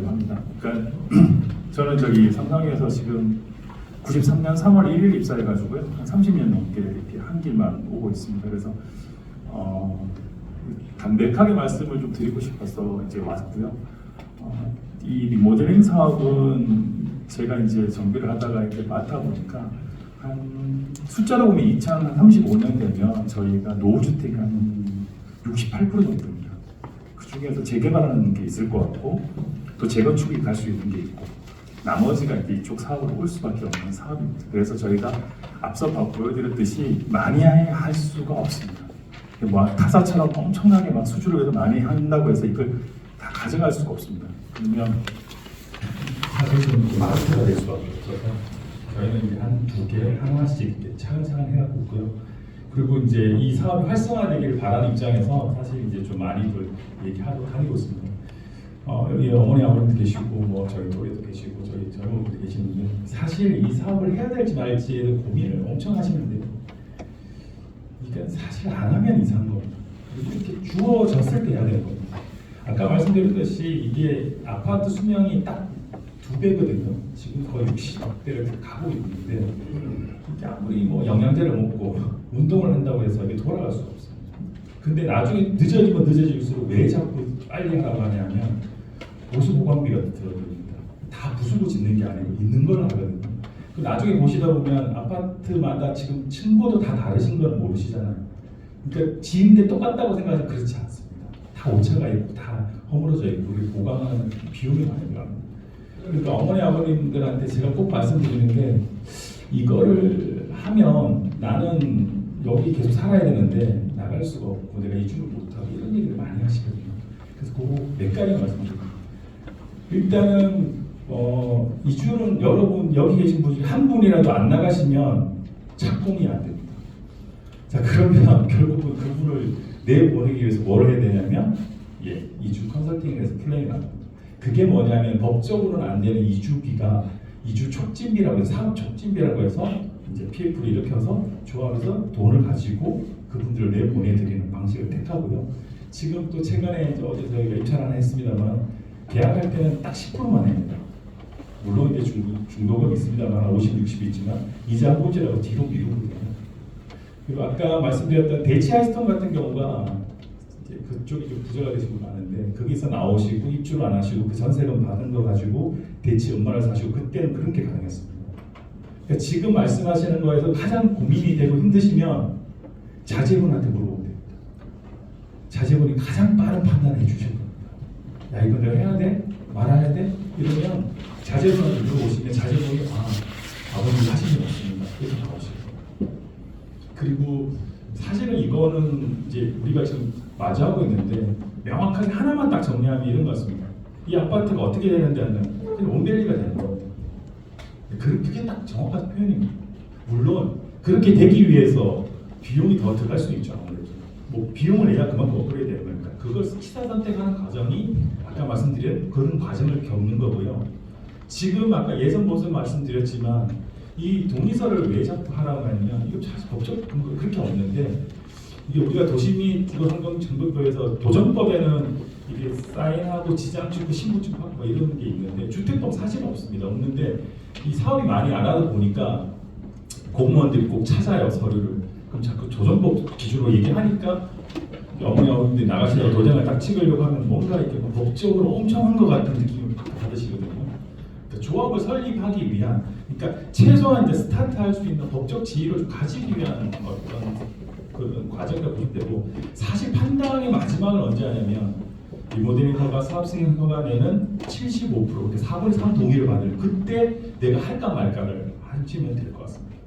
하려고 합니다. 그러니까 저는 저기 삼성에서 지금 93년 3월 1일 입사해가지고요. 한 30년 넘게 이렇게 한 길만 오고 있습니다. 그래서 담백하게 말씀을 좀 드리고 싶어서 이제 왔고요. 이 리모델링 사업은 제가 이제 정비를 하다가 이렇게 맡아 보니까 한 숫자로 보면 2035년 되면 저희가 노후주택이 한 68% 정도 됩니다. 그 중에서 재개발하는 게 있을 것 같고 또 재건축이 갈 수 있는 게 있고 나머지가 이제 이쪽 사업으로 올 수밖에 없는 사업입니다. 그래서 저희가 앞서 보여드렸듯이 많이 할 수가 없습니다. 뭐 타사처럼 엄청나게 막 수주를 해서 많이 한다고 해서 이걸 다 가져갈 수가 없습니다. 그러면 사실 좀 마스터가 될 수밖에 없어서 저희는 이제 한 두 개 하나씩 이렇게 차근차근 해가고 있고요. 그리고 이제 이 사업이 활성화되기를 바라는 입장에서 사실 이제 좀 많이들 얘기하고 다니고 있습니다. 여기 어머니 아버님도 계시고 뭐 저희 또래도 계시고 저희 젊은 분도 계시는데 사실 이 사업을 해야 될지 말지에 대해 고민을 엄청 하시는데요. 이건 사실 안 하면 이상한 겁니다. 그리고 이렇게 주어졌을 때 해야 되는 겁니다. 아까 말씀드렸듯이 이게 아파트 수명이 딱 2배거든요. 지금 거의 60대를 가고 있는데 이게 아무리 뭐 영양제를 먹고 운동을 한다고 해서 이게 돌아갈 수가 없습니다. 근데 나중에 늦어지면 늦어질수록 왜 자꾸 빨리 하라고 하냐면 보수 보관비가 들어갑니다. 다 부수고 짓는 게 아니고 있는 걸 하거든요. 그 나중에 보시다 보면 아파트마다 지금 층고도 다 다르신 건 모르시잖아요. 그러니까 지은데 똑같다고 생각하면 그렇지 않습니다. 다 오차가 있고 다 허물어져 있고 우리 보강하는 비용이 많이 들어갑니다. 그러니까 어머니 아버님들한테 제가 꼭 말씀드리는 게 이거를 하면 나는 여기 계속 살아야 되는데 나갈 수가 없고 내가 이주를 못하고 이런 얘기를 많이 하시거든요. 그래서 그거 몇 가지 말씀드립니다. 일단은 이주는 여러분 여기 계신 분 중에 한 분이라도 안 나가시면 착공이 안 됩니다. 자 그러면 결국은 그분을 내보내기 위해서 뭘 해야 되냐면 이주 컨설팅을 해서 플랜을 합니다. 그게 뭐냐면 법적으로는 안 되는 이주비가 이주 촉진비라고 해서 사업 촉진비라고 해서 이제 PF를 일으켜서 조합에서 돈을 가지고 그분들을 내보내드리는 방식을 택하고요. 지금 또 최근에 어제 저희가 입찰 하나 했습니다만 계약할 때는 딱 10%만 합니다. 물론 이제 중도금 있습니다만 50, 60이 있지만 이자 호재라고 뒤로 미루거든요. 그리고 아까 말씀드렸던 대치 하이스톤 같은 경우가 그쪽이 좀 부자가 되신 분 많은데 거기서 나오시고 입주를 안 하시고 그 전세금 받은 거 가지고 대치 음반을 사시고 그때는 그런 게 가능했습니다. 그러니까 지금 말씀하시는 거에서 가장 고민이 되고 힘드시면 자제분한테 물어보면 됩니다. 자제분이 가장 빠른 판단을 해주실 겁니다. 야 이거 내가 해야 돼? 말아야 돼? 이러면 자제분한테 물어보시면 자제분이 아버님 하신 일 없습니다. 그래서 나오실 거예요. 그리고 사실은 이거는 이제 우리가 지금 마주하고 있는데 명확하게 하나만 딱 정리하면 이런 것 같습니다. 이 아파트가 어떻게 되는지 하면 그냥 원밸리가 되는 겁니다. 그게 딱 정확한 표현입니다. 물론 그렇게 되기 위해서 비용이 더 들어갈 수 있죠. 아무래도 뭐 비용을 내야 그만큼 업그레이드 되는 거니까 그걸 취사 선택하는 과정이 아까 말씀드린 그런 과정을 겪는 거고요. 지금 아까 예선 보선 말씀드렸지만 이 동의서를 왜 자꾸 하라고 하냐면 이거 사실 법적 근거 그렇게 없는데 이게 우리가 도시민주거환경정비법에서 도정법에는 이게 사인하고 지장축구 신고축하고 뭐 이런 게 있는데 주택법 사실은 없습니다. 없는데 이 사업이 많이 안 하다 보니까 공무원들이 꼭 찾아요 서류를. 그럼 자꾸 도정법 기준으로 얘기하니까 어머니 아버님들이 나가시다가 도장을 딱 찍으려고 하면 뭔가 이렇게 법적으로 엄청 한 것 같은 느낌을 받으시거든요. 조합을 설립하기 위한, 그러니까 최소한 이제 스타트할 수 있는 법적 지위를 좀 가지기 위한 어떤 그 과정이라고 보시면 되고 사실 판단의 마지막을 언제 하냐면 리모델링 허가, 사업 승인 허가 내는 75% 그러니까 4분의 3 동의를 받을 그때 내가 할까 말까를 하시면 될 것 같습니다.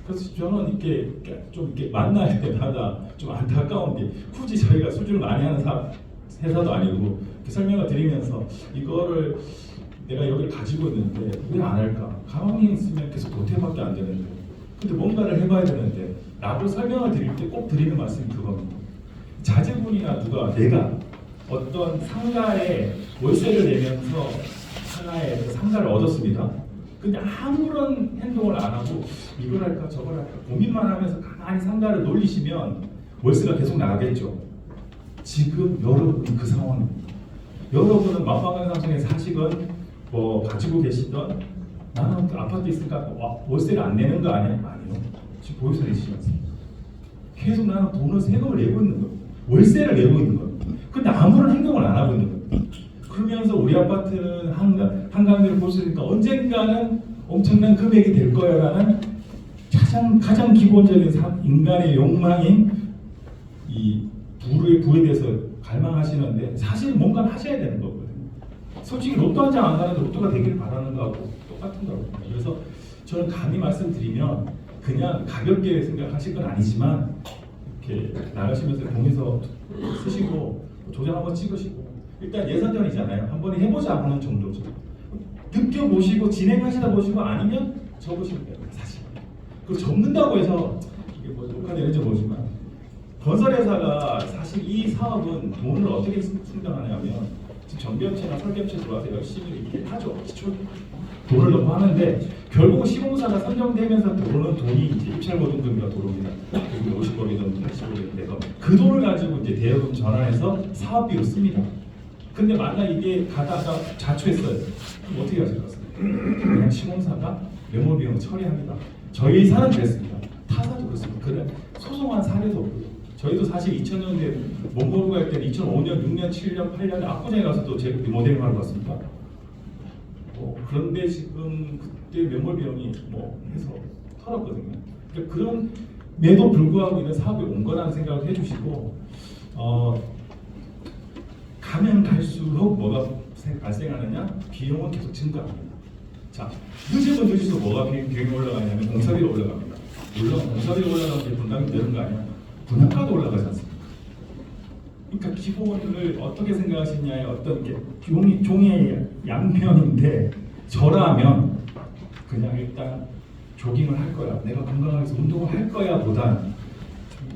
그래서 저는 이렇게 좀 이렇게 만날 때마다 좀 안타까운 게 굳이 저희가 수주를 많이 하는 회사도 아니고 이렇게 설명을 드리면서 이거를 내가 여기를 가지고 있는데 왜 안 할까? 가만히 있으면 계속 도태밖에 안 되는데 근데 뭔가를 해봐야 되는데 라고 설명을 드릴 때 꼭 드리는 말씀이 그겁니다. 자제분이나 내가 어떤 상가에 월세를 내면서 하나의 상가를 얻었습니다. 근데 아무런 행동을 안 하고 이걸 할까 저걸 할까 고민만 하면서 가만히 상가를 놀리시면 월세가 계속 나가겠죠. 지금 여러분이 그 상황입니다. 여러분은 만방강상청에 계시던 뭐 가지고 계시던 나는 그 아파트 있으니까 월세를 안 내는 거 아니야? 아니요. 지금 보유세 내시지 않습니까? 계속 나는 돈을 세금을 내고 있는 거예요. 월세를 내고 있는 거예요. 근데 아무런 행동을 안 하고 있는 거예요. 그러면서 우리 아파트는 한가운데를 볼 수 있으니까 언젠가는 엄청난 금액이 될 거야라는 가장 기본적인 인간의 욕망인 이 부에 대해서 갈망하시는데 사실 뭔가 하셔야 되는 거거든요. 솔직히 로또 한 장 안 가는데 로또가 되길 바라는 거하고 똑같은 거거든요. 그래서 저는 감히 말씀드리면 그냥 가볍게 생각하실 건 아니지만 이렇게 나가시면서 동의서 쓰시고 도장 한번 찍으시고 일단 예선전이잖아요. 한번 해보자 하는 정도죠. 느껴보시고 진행하시다 보시고 아니면 접으시면 돼요. 사실. 그리고 접는다고 해서 이게 뭐 녹화되는지 모르지만 건설회사가 사실 이 사업은 돈을 어떻게 충당하냐면 지금 정비업체나 설계업체 들어와서 열심히 이렇게 하죠. 기초 돈을 넣고 하는데 결국 시공사가 선정되면서 들어오는 돈이 이제 입찰보증금이나 도로입니다. 그리고 50억이든 80억이든 돼서 그 돈을 가지고 이제 대여금 전환해서 사업비로 씁니다. 근데 만약 이게 가다가 자초했어요. 그럼 어떻게 하실 것 같습니까? 그냥 시공사가 매몰 비용 처리합니다. 저희 사는 그랬습니다. 타사도 그렇습니다. 그래 소송한 사례도 없고요. 저희도 사실 2000년대 몽골 갈 때는 2005년, 6년, 7년, 8년에 압구정에 가서 또 제 리모델링 하러 갔습니다. 그런데 지금 그때 매몰 비용이 뭐 해서 털었거든요. 그러니까 그럼에도 불구하고 있는 사업이 온 거라는 생각을 해주시고 가면 갈수록 뭐가 발생하느냐? 비용은 계속 증가합니다. 자, 늦으면 늦을수록 뭐가 비용이 올라가냐면 공사비가 올라갑니다. 물론 공사비가 올라가면 분담이 되는 거 아니야? 분양가도 올라가지 않습니까? 그러니까 기본을 어떻게 생각하시냐에 어떤 게 종의 양면인데 저라면 그냥 일단 조깅을 할 거야. 내가 건강하게 해서 운동을 할 거야 보단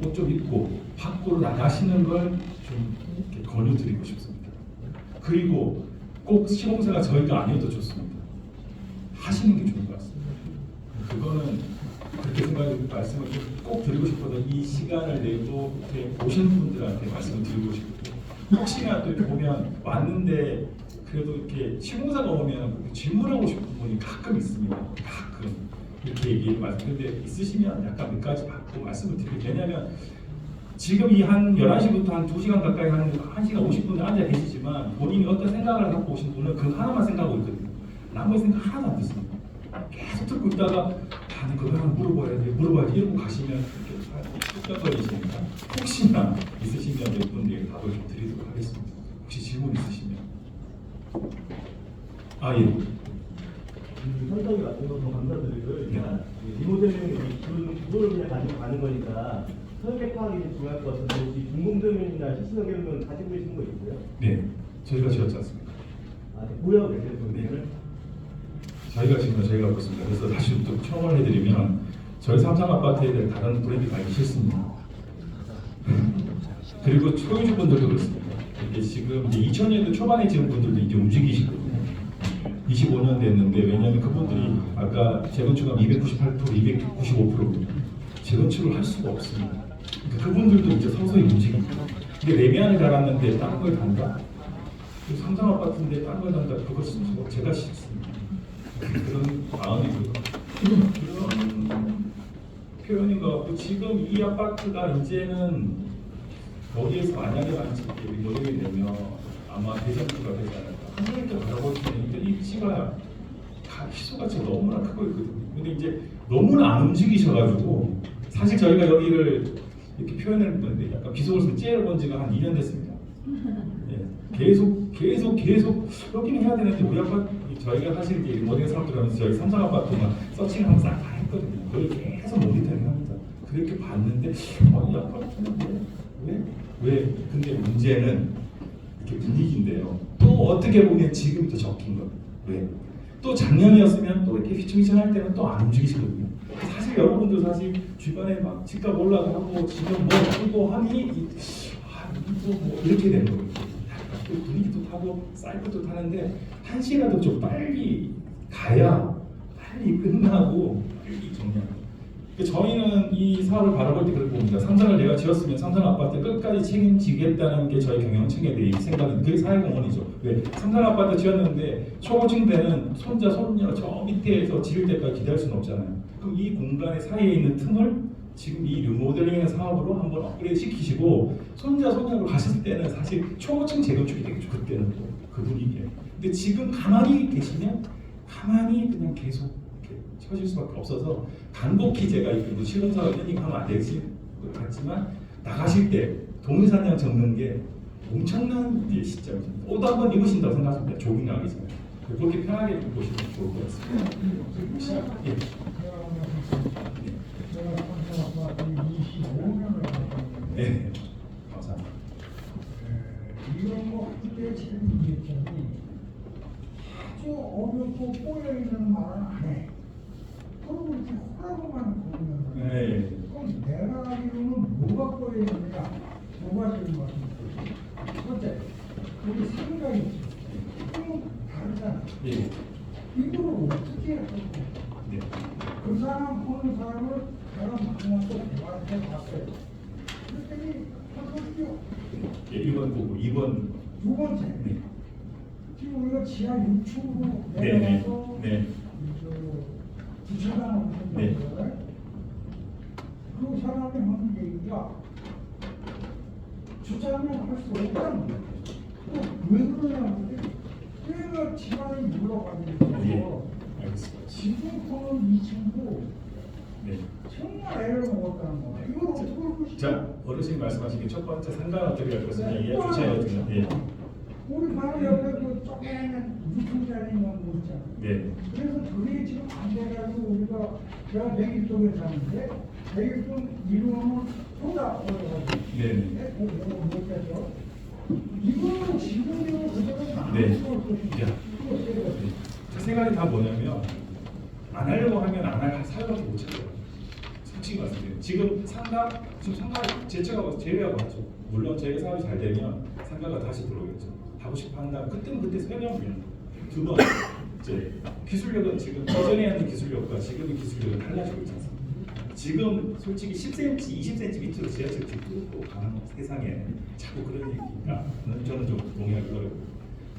옷 좀 입고 밖으로 나가시는 걸 좀 권유드리고 싶습니다. 그리고 꼭 시공사가 저희가 아니어도 좋습니다. 하시는 게 좋은 것 같습니다. 그거는 그렇게 생각해서 말씀을 꼭 드리고 싶어서 이 시간을 내고 이렇게 오신 분들한테 말씀을 드리고 싶고 혹시나 또 이렇게 보면 왔는데 그래도 이렇게 시공사가 오면 질문하고 싶은 분이 가끔 있습니다. 가끔 이렇게 얘기를 말씀드리는데 있으시면 약간 몇 가지 받고 말씀을 드리고 왜냐하면 지금 이 한 11시부터 한 2시간 가까이 한 1시간 50분 앉아 계시지만 본인이 어떤 생각을 갖고 오신 분은 그 하나만 생각하고 있거든요. 나머지 생각 하나도 안 듣습니다. 계속 듣고 있다가 아니 그거 하나 물어봐야지 이러고 가시면 이렇게 뚝딱거리시니까 혹시나 있으시면 몇 분들에게 답을 좀 드리도록 하겠습니다. 혹시 질문 있으시면 예. 선정이 같은 거 감사드리고요. 리모델링 그거를 그냥 가지고 가는 거니까 설계 파악이 중요할 것 같은데 혹시 중공정이나 실시설 계획은 가지고 계시는 거 있고요? 네, 저희가 지었지 않습니까? 보유하고 계세요, 그 저희가 지금 저희가 하고 있습니다. 그래서 다시 또 첨언을 해드리면 저희 삼성 아파트에 대한 다른 브랜드 가기 싫습니다. 그리고 소유주분들도 그렇습니다. 이게 지금 이제 2000년대 초반에 지은 분들도 이제 움직이시거든요. 25년 됐는데 왜냐하면 그분들이 아까 재건축은 298%, 295%거든요. 재건축을 할 수가 없습니다. 그러니까 그분들도 이제 서서히 움직입니다. 근데 레미안을 갈았는데 다른 걸 간다? 삼성 아파트인데 다른 걸 간다? 그것은 제가 싫습니다. 그런 마음이고요. 그런 표현인 것 같고 지금 이 아파트가 이제는 거기에서 만약에 리모델링이 되면 아마 대전주가 되지 않을까. 한국에 바라보시면 이 위치가 희소가치 너무나 크고 있거든요. 근데 이제 너무나 안 움직이셔가지고 사실 저희가 여기를 이렇게 표현을 했는데 약간 비속어를 째려본 지가 한 2년 됐습니다. 예, 계속 여기는 해야 되는데 우리 아파트 저희가 사실 이제 모든 사람들 하면서 저희 삼성 아파트만 서칭하면 싹 다 했거든요. 그걸 계속 모니터링 합니다. 그렇게 봤는데 이 아파트는 왜? 근데 문제는 이렇게 분위기인데요. 또 어떻게 보면 지금이 더 적힌 거예요. 왜? 또 작년이었으면 또 이렇게 휘청휘청할 때는 또 안 움직이시거든요. 사실 여러분들 사실 주변에 막 집값 올라가고 지금 뭐 하고 하니 이거 뭐 이렇게 되는 거예요. 또 분위기도 타고 사이클도 타는데 한시라도 좀 빨리 가야 빨리 끝나고 빨리 정리하고 저희는 이 사업을 바라볼 때 그렇게 봅니다. 삼성을 내가 지었으면 삼성 아파트 끝까지 책임지겠다는 게 저희 경영층에 대한 생각입니다. 그게 사회공헌이죠. 왜? 삼성 아파트 지었는데 초고층 되는 손자, 손녀 저 밑에서 지을 때까지 기다릴 수는 없잖아요. 그럼 이 공간의 사이에 있는 틈을 지금 이 리모델링 사업으로 한번 업그레이드 시키시고 손자, 손녀로 가실 때는 사실 초고층 재건축이 되겠죠. 그때는 또 그 분위기에. 근데 지금 가만히 계시면 가만히 그냥 계속 처질 수밖에 없어서 간곡히 제가 이거 실용사업 편입하면 안 되실 것 같지만 나가실 때 동일산양 적는 게 엄청난 이제 시점이죠. 옷도 한번 입으신다고 생각하십니다. 조깅 나가기 전에. 그렇게 편하게 보시면 좋을 것 같습니다. 시작. 예. 제가 삼성아파트 25년을 했는데 네. 감사합니다. 이런 거 그때 제일 문제점이 아주 어렵고 꼬여있는 말은 안 해. 그리고 이렇게 호라고만 보면 네. 그럼 내가 알기로는 뭐가 꼬여있느냐 두 가지를 말씀드릴게요. 첫째, 우리 생각이 조금 다르잖아. 예. 이거를 어떻게 해야 될까? 네. 그 사람 보는 사람을 내가 만나서 대화해 봤어요. 그랬더니 하거든요. 예, 1번 보고 2번. 두 번째, 네. 지금 우리가 지하 6층으로 네, 네. 내려가서 네. 주차장을 네. 했는데 그 사람이 하는 얘기가 주차장을 할 수 없다는 거예요. 왜 그러냐면 내가 집안이 물러가지고 예. 있어서 알겠습니다. 지금 보는 이 친구 네. 정말 애를 먹었다는 거야. 이걸 어떻게 볼 것이냐? 자, 어르신 말씀하신 첫 번째 상가 어떻게 할 것이냐 이게 주체거든요. 예. 우리 바로 옆에 그 쪼개는 6층짜리 뭐 있잖아. 네. 그래서 그게 지금 안 돼가지고 우리가 제가 백일동에 사는데 백일동 이름은 소다 어려가지고 네. 못했죠. 이거는 지금 이거 그대로 네. 나올 것이냐? 야. 그거 세요. 제 생각이 다 뭐냐면 안 하려고 하면 안 할 사유밖에 못 찾아요. 솔직히 말씀드려요. 지금 상가 제쳐가고 제외하고 하죠. 물론 저희가 사업이 잘 되면 상가가 다시 들어오겠죠. 하고 싶어 한다면 그때는 그때 설명하면 두 번 이제 기술력은 지금 예전에 하는 기술력과 지금의 기술력은 달라지고 있지 않습니까? 지금 솔직히 10cm, 20cm 밑으로 지하철 뚫고 가는 세상에 자꾸 그런 얘기니까 저는 좀 동의하기 어렵고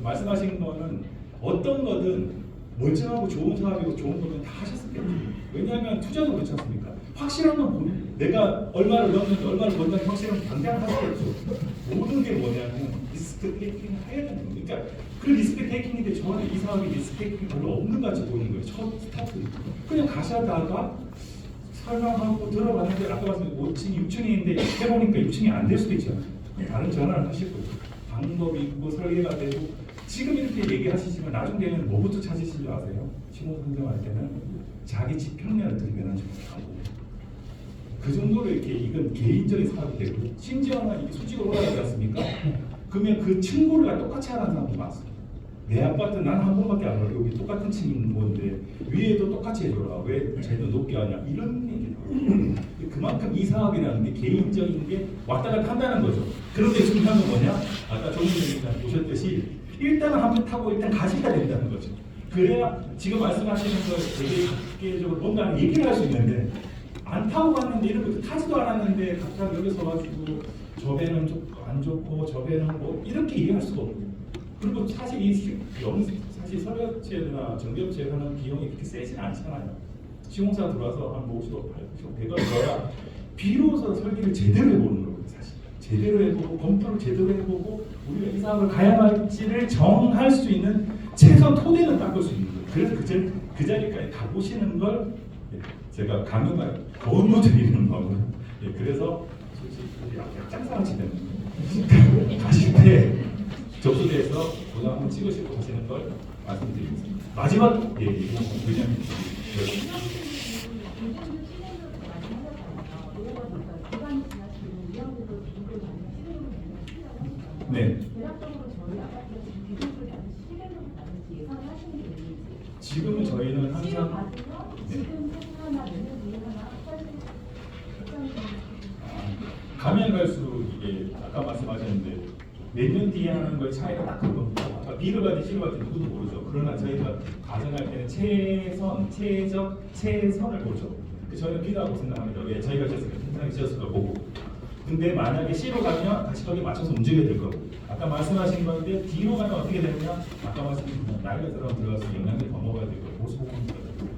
말씀하신 거는 어떤 거든 멀쩡하고 좋은 사업이고 좋은 거면 다 하셨겠죠. 왜냐하면 투자도 그렇지 않습니까? 확실한 건 보면 내가 얼마를 넣었는데 얼마를 번다는 확실한 당장 하시겠죠. 모든 게 뭐냐면 리스크 테이킹을 해야 되는 거예요. 그러니까 그 리스크 테이킹인데 저는 이 사업이 리스크 테이킹이 별로 없는 것 같이 보이는 거예요. 첫 스타트. 그냥 가시다가 설명하고 들어봤는데 아까 말씀 5층, 6층인데 해보니까 6층이 안 될 수도 있잖아요. 다른 전화를 하시고 방법이 있고 설계가 되고 지금 이렇게 얘기하시지만 나중 되면 뭐부터 찾으실 줄 아세요? 신호 선정할 때는 자기 집 평면을 들면은 좀 하고 그 정도로 이렇게 이건 개인적인 사업이 되고 심지어는 이게 수직으로 올라가지 않습니까? 그러면 그 층고를 똑같이 하는 사람도 많습니다. 내 아파트 난 한 번밖에 안 올라 여기 똑같은 층이 있는 건데 위에도 똑같이 해줘라 왜 쟤도 높게 하냐 이런 얘기를 하고 그만큼 이 사업이라는 게 개인적인 게 왔다 갔다 한다는 거죠. 그런데 중요한 건 뭐냐? 아까 조문님이 보셨듯이 일단은 한번 타고 일단 가시가 된다는 거죠. 그래야 지금 말씀하시는 걸 되게 각계적으로 뭔가 얘기를 할 수 있는데 안 타고 갔는데 이런 것도 타지도 않았는데 갑자기 여기 서가지고 저 배는 안 좋고 저 배는 뭐 이렇게 얘기할 수가 없고 그리고 사실 사실 설계업체나 정비업체 하는 비용이 그렇게 세지는 않잖아요. 시공사 들어와서 한 50억, 80억, 100억 줘야 비로소 설계를 제대로 해보는 거거든요. 사실 제대로 해보고 검토를 제대로 해보고 우리가 이 사업을 가야 할지를 정할 수 있는 최소 토대는 닦을 수 있는 거예요. 그래서 그 자리까지 가보시는 걸 제가 강요가 권유드리는 거고요. 그래서 솔직히 짱짱을 치는 거예요. 가실 때 접수대에서 도장 한번 찍으시고 가시는 걸 말씀드리겠습니다. 마지막 얘기 왜냐면 네. 지금은 저희는 항상 가면 갈수록 이게 아까 말씀하셨는데 몇 년 뒤에 하는 거에 차이가 딱 그겁니다. B를 받지 C를 받지 누구도 모르죠. 그러나 저희가 가정할 때는 최선을 보죠. 저희는 필요하고 생각합니다. 왜 저희가 지었을까? 팀장이 지었을까 보고. 근데 만약에 C로 가면 다시 거기에 맞춰서 움직여야 될 거고. 아까 말씀하신 건데 D로 가면 어떻게 되느냐? 아까 말씀드린 나이가 들어가서 영양제 더 먹어야 되고 보수공원이가 되고.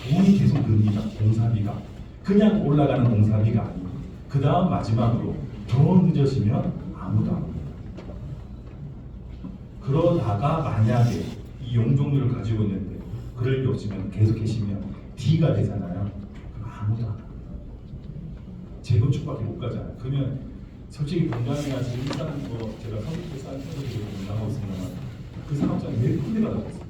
돈이 계속 듭니다. 공사비가. 그냥 올라가는 공사비가 아니고. 그 다음 마지막으로 더 늦어지면 아무도 안 옵니다. 그러다가 만약에 이 용적률을 가지고 있는데 그럴 게 없으면 계속 계시면 D가 되잖아요. 그럼 아무도 안 와요. 재건축밖에 못 가잖아요. 그러면 솔직히 본관이나 지금 일단 뭐 제가 선택도 싼 편으로 나가고 있습니다만 그 사업장이 몇 군데가 나고 있습니다.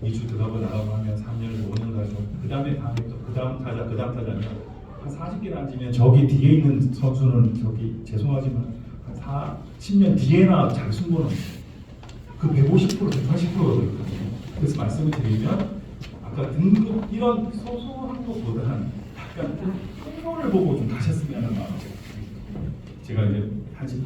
2주 들어가고 나가고 하면 3년, 5년 가죠. 그 다음에 그 다음 타자면 한 40개를 앉으면 저기 뒤에 있는 선수는 저기 죄송하지만 한 10년 뒤에나 잘 승부는 그 150%, 180%가 더 있거든요. 그래서 말씀을 드리면 아까 등급 이런 소소한 것보다는 약간 홍보를 보고 좀 가셨으면 하는 마음. 제가 이제 한시